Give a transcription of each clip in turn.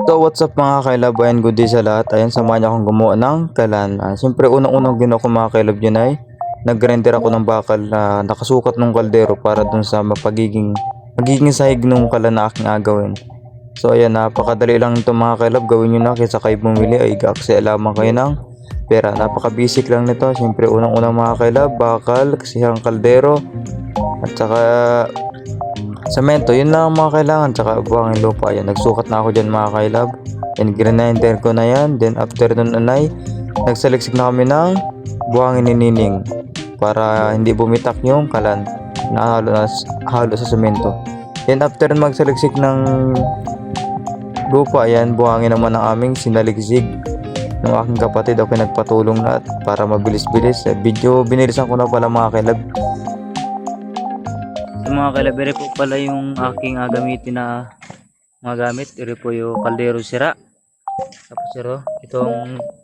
So what's up mga kailab, and good day sa lahat. Ayan, samahan niyo akong gumawa ng kalan. Siyempre unang-unang ginawa ko mga kailab yun ay nag-grinder ako ng bakal na nakasukat ng kaldero para dun sa magiging sahig nung kalan na aking agawin. So ayan, napakadali lang ito mga kailab, gawin nyo na kaysa kayo bumili ay gaaksaya lamang kayo ng pera. Napaka-basic lang nito. Siyempre unang-unang mga kailab, bakal, kasihang kaldero at saka semento, yun lang ang mga kailangan. Tsaka buhangin lupa. Yan, nagsukat na ako dyan mga kailab. And grinder ko na yan. Then after nun anay, nagsaliksik na kami ng buhangin ni Nining para hindi bumitak yung kalan na halo sa semento. Then after magsaliksik ng lupa, yan, buhangin naman ang aming sinaliksik ng aking kapatid. Ako nagpatulong na para mabilis-bilis. Video binilisan ko na pala mga kailab. So mga kalabere po pala yung aking gamitin na mga gamit. Ito po yung kaldero sira. Tapos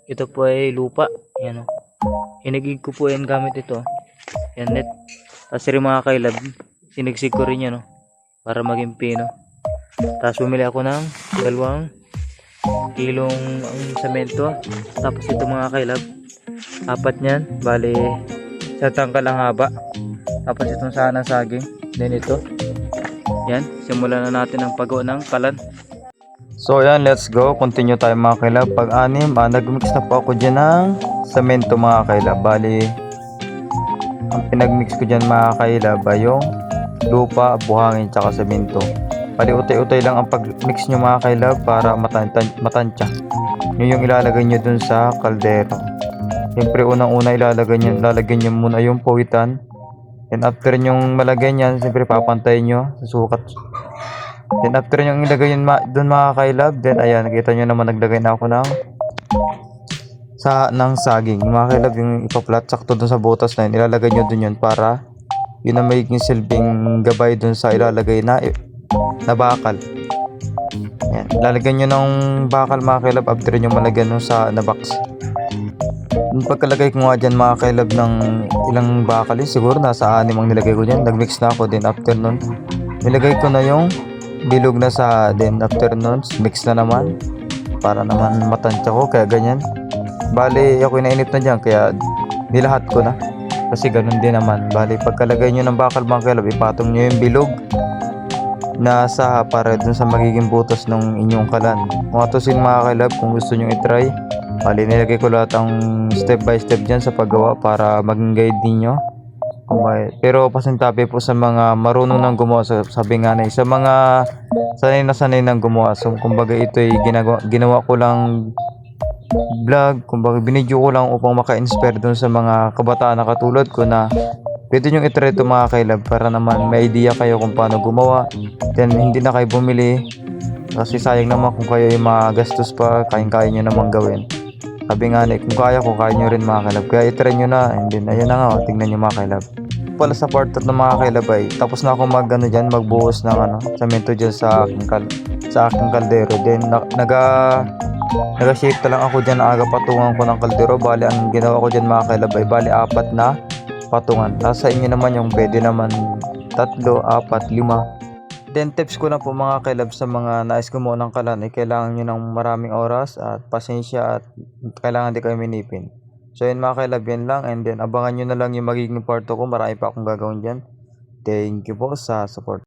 ito po ay lupa. Yan o. Hinigig ko po yan gamit ito. Yan net. Tapos rin mga kailab, sinigsig ko rin yan o. Para maging pino. Tapos bumili ako ng 2 kilong semento. Tapos ito mga kailab, 4 niyan. Bali, sa tangkal ang haba. Tapos itong sana saging. Then ito. Yan, simulan na natin ang paggawa ng kalan. So yan, let's go. Continue tayo mga kailab. Pag-anim, nagmix na po ako dyan ng semento mga kailab. Bali, ang pinagmix ko dyan mga kailab ay yung lupa, buhangin, tsaka semento. Bali, utay-utay lang ang pag-mix nyo mga kailab para matansya. Yun yung ilalagay nyo dun sa kaldero. Siyempre unang-una lalagyan nyo muna yung pawitan. And after yung malagay nyan, siyempre papantayin nyo sa sukat. Then after yung ilagay yun dun mga kailab, then ayan, nakita nyo naman naglagay na ako ng saging. Mga kailab, yung ipaplat sakto dun sa butas na yun, ilalagay nyo dun yun para yun ang magiging silbing gabay dun sa ilalagay na bakal. Ayan, ilalagay nyo ng bakal mga kailab after nyo malagyan nung na box. Yung pagkalagay ko nga dyan mga kailab ng ilang bakal, siguro nasa 6 ang nilagay ko dyan. Nagmix na ako, then after nun nilagay ko na yung bilog na then after nun mix na naman para naman matansya ko, kaya ganyan. Bali ako inainit na dyan kaya nilahat ko na kasi ganun din naman. Bali pagkalagay nyo ng bakal mga kailab, ipatong nyo yung bilog na para dun sa magiging butas ng inyong kalan. Mga tusin mga kailab, kung gusto nyo itry, bali nilagay ko lahat ang step by step dyan sa paggawa para maging guide ninyo. Pero pasintabi po sa mga marunong nang gumawa, sabi nga na sa mga sanay nang gumawa. So kumbaga ito ay ginawa ko lang vlog, kumbaga binidyo ko lang upang maka-inspire dun sa mga kabataan na katulad ko na pwede nyo itry ito mga kailab para naman may idea kayo kung paano gumawa. Then hindi na kayo bumili kasi sayang naman kung kayo ay magastos pa, kaya nyo namang gawin. Sabi nga kung kaya nyo rin mga kailab, kaya itry nyo na. And then ayun na nga, tingnan nyo mga kailab. Pala sa part 3 ng mga kailab ay tapos na ako magbuhos ng semento dyan sa aking kaldero. Then naga-shape lang ako dyan, patungan ko ng kaldero. Bali ang ginawa ko dyan mga kailab ay bali 4 na patungan. Nasa inyo naman yung pwede naman 3, 4, 5. Then tips ko na po mga kailab sa mga nais gumawa ng kalan ay kailangan nyo ng maraming oras at pasensya at kailangan di kayo minipin. So yun mga kailab, yan lang, and then abangan nyo na lang yung magiging part 2 ko. Marami pa akong gagawin dyan. Thank you po sa support.